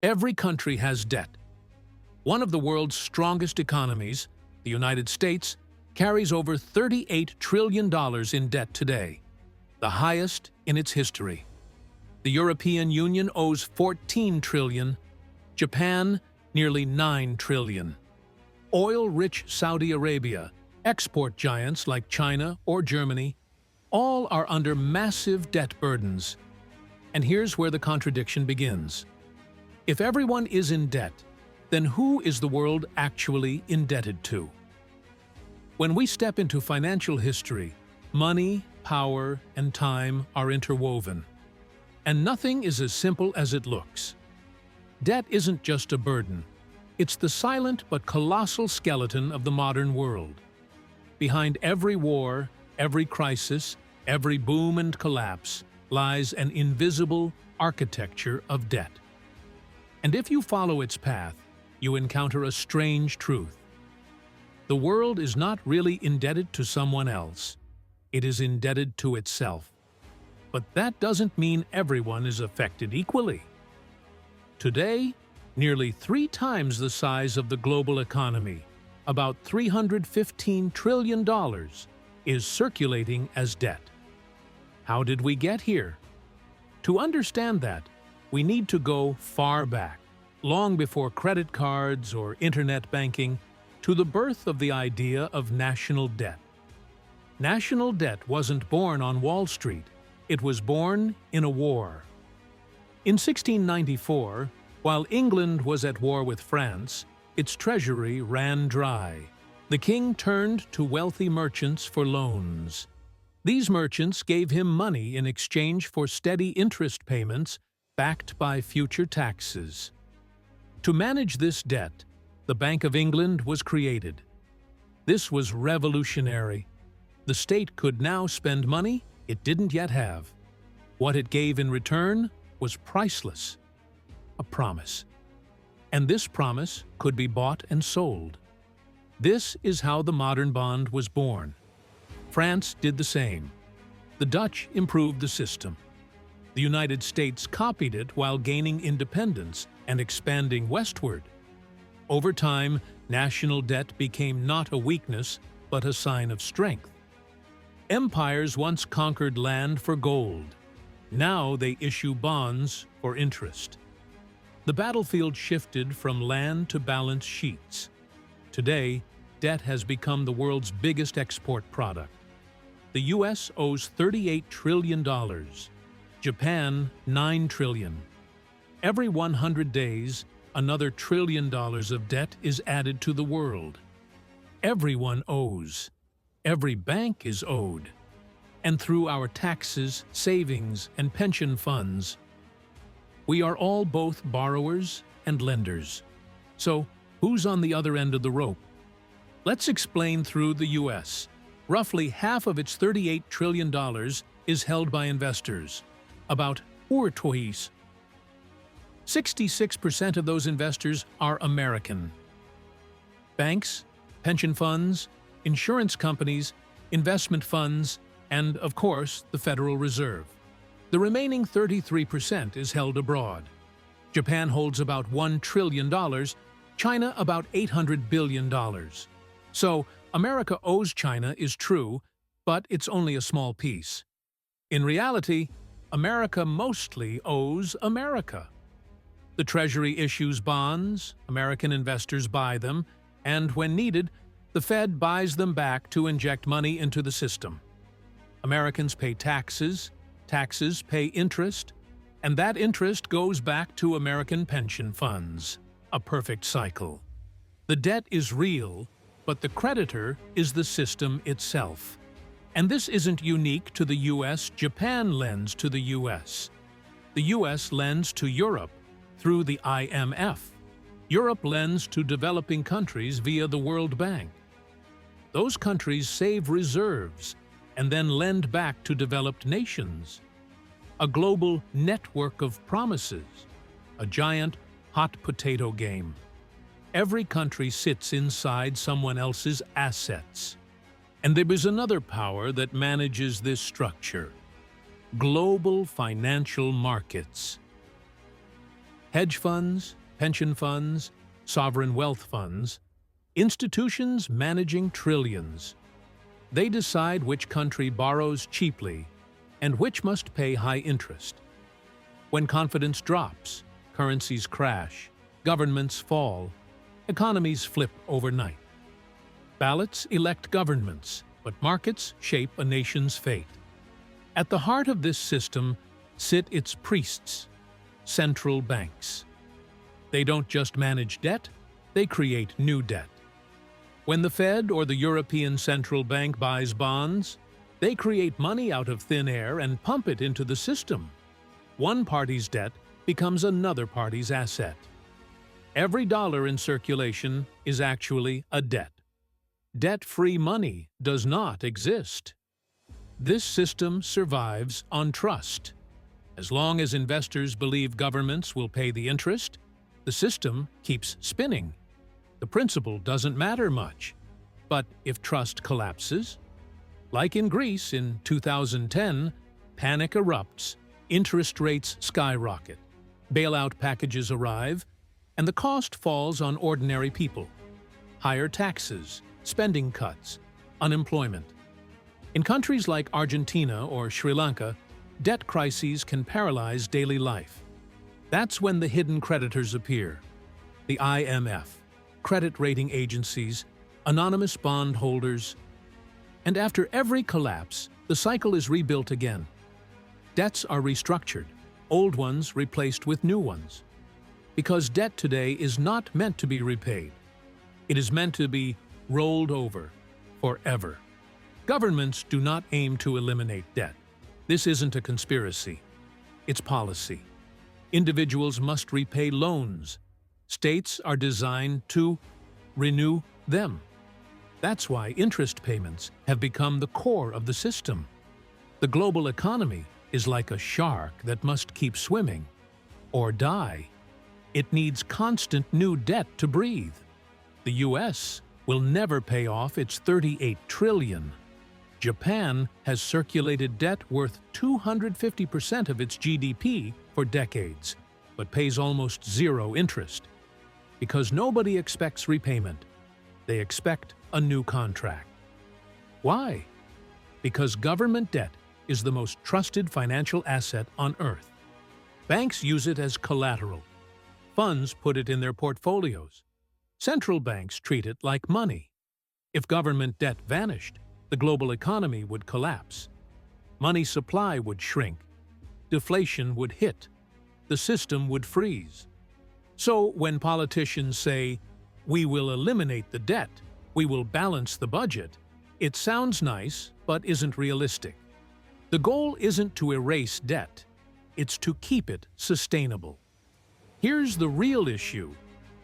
Every country has debt. One of the world's strongest economies, the United States, carries over $38 trillion in debt today, the highest in its history. The European Union owes $14 trillion, Japan nearly $9 trillion. Oil-rich Saudi Arabia, export giants like China or Germany, all are under massive debt burdens. And here's where the contradiction begins. If everyone is in debt, then who is the world actually indebted to? When we step into financial history, money, power, and time are interwoven. And nothing is as simple as it looks. Debt isn't just a burden. It's the silent but colossal skeleton of the modern world. Behind every war, every crisis, every boom and collapse lies an invisible architecture of debt. And if you follow its path, you encounter a strange truth. The world is not really indebted to someone else. It is indebted to itself. But that doesn't mean everyone is affected equally. Today, nearly 3 times the size of the global economy, about $315 trillion, is circulating as debt. How did we get here? To understand that, we need to go far back, long before credit cards or internet banking, to the birth of the idea of national debt. National debt wasn't born on Wall Street. It was born in a war. In 1694, while England was at war with France, its treasury ran dry. The king turned to wealthy merchants for loans. These merchants gave him money in exchange for steady interest payments backed by future taxes. To manage this debt, the Bank of England was created. This was revolutionary. The state could now spend money it didn't yet have. What it gave in return was priceless. A promise. And this promise could be bought and sold. This is how the modern bond was born. France did the same. The Dutch improved the system. The United States copied it while gaining independence and expanding westward. Over time, national debt became not a weakness, but a sign of strength. Empires once conquered land for gold. Now they issue bonds for interest. The battlefield shifted from land to balance sheets. Today, debt has become the world's biggest export product. The U.S. owes $38 trillion. Japan, $9 trillion. Every 100 days, another $1 trillion of debt is added to the world. Everyone owes. Every bank is owed. And through our taxes, savings, and pension funds, we are all both borrowers and lenders. So, who's on the other end of the rope? Let's explain through the U.S. Roughly half of its $38 trillion is held by investors, about 66% of those investors are American. Banks, pension funds, insurance companies, investment funds, and, of course, the Federal Reserve. The remaining 33% is held abroad. Japan holds about $1 trillion, China about $800 billion. So, America owes China is true, but it's only a small piece. In reality, America mostly owes America. The Treasury issues bonds, American investors buy them, and when needed, the Fed buys them back to inject money into the system. Americans pay taxes, taxes pay interest, and that interest goes back to American pension funds. A perfect cycle. The debt is real, but the creditor is the system itself. And this isn't unique to the U.S. Japan lends to the U.S. The U.S. lends to Europe through the IMF. Europe lends to developing countries via the World Bank. Those countries save reserves and then lend back to developed nations. A global network of promises, a giant hot potato game. Every country sits inside someone else's assets. And there is another power that manages this structure: global financial markets. Hedge funds, pension funds, sovereign wealth funds, institutions managing trillions. They decide which country borrows cheaply and which must pay high interest. When confidence drops, currencies crash, governments fall, economies flip overnight. Ballots elect governments, but markets shape a nation's fate. At the heart of this system sit its priests, central banks. They don't just manage debt, they create new debt. When the Fed or the European Central Bank buys bonds, they create money out of thin air and pump it into the system. One party's debt becomes another party's asset. Every dollar in circulation is actually a debt. Debt-free money does not exist. This system survives on trust. As long as investors believe governments will pay the interest, the system keeps spinning. The principle doesn't matter much. But if trust collapses, like in Greece in 2010, panic erupts, interest rates skyrocket, bailout packages arrive, and the cost falls on ordinary people. Higher taxes, spending cuts, unemployment. In countries like Argentina or Sri Lanka, debt crises can paralyze daily life. That's when the hidden creditors appear. The IMF, credit rating agencies, anonymous bondholders. And after every collapse, the cycle is rebuilt again. Debts are restructured, old ones replaced with new ones. Because debt today is not meant to be repaid. It is meant to be rolled over forever. Governments do not aim to eliminate debt. This isn't a conspiracy. It's policy. Individuals must repay loans. States are designed to renew them. That's why interest payments have become the core of the system. The global economy is like a shark that must keep swimming or die. It needs constant new debt to breathe. The U.S. will never pay off its $38 trillion. Japan has circulated debt worth 250% of its GDP for decades, but pays almost zero interest. Because nobody expects repayment, they expect a new contract. Why? Because government debt is the most trusted financial asset on earth. Banks use it as collateral. Funds put it in their portfolios. Central banks treat it like money. If government debt vanished, the global economy would collapse. Money supply would shrink. Deflation would hit. The system would freeze. So when politicians say, "We will eliminate the debt, we will balance the budget," it sounds nice, but isn't realistic. The goal isn't to erase debt. It's to keep it sustainable. Here's the real issue.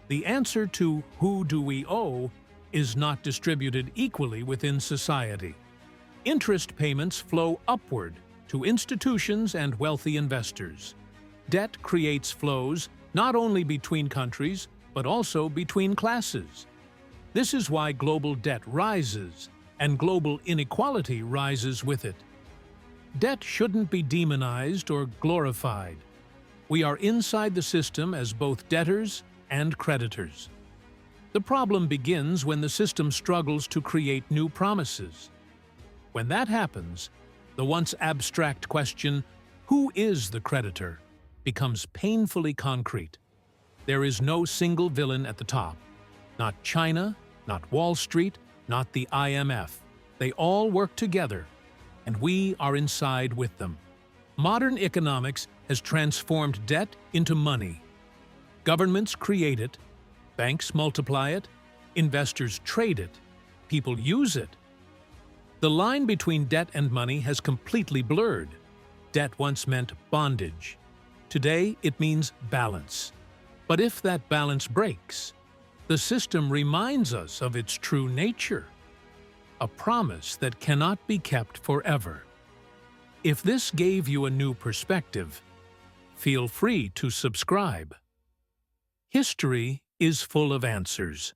The answer to who do we owe is not distributed equally within society. Interest payments flow upward to institutions and wealthy investors. Debt creates flows not only between countries, but also between classes. This is why global debt rises, and global inequality rises with it. Debt shouldn't be demonized or glorified. We are inside the system as both debtors and creditors. The problem begins when the system struggles to create new promises. When that happens, the once abstract question, "Who is the creditor?" becomes painfully concrete. There is no single villain at the top. Not China, not Wall Street, not the IMF. They all work together, and we are inside with them. Modern economics has transformed debt into money. Governments create it, banks multiply it, investors trade it, people use it. The line between debt and money has completely blurred. Debt once meant bondage. Today, it means balance. But if that balance breaks, the system reminds us of its true nature, a promise that cannot be kept forever. If this gave you a new perspective, feel free to subscribe. History is full of answers.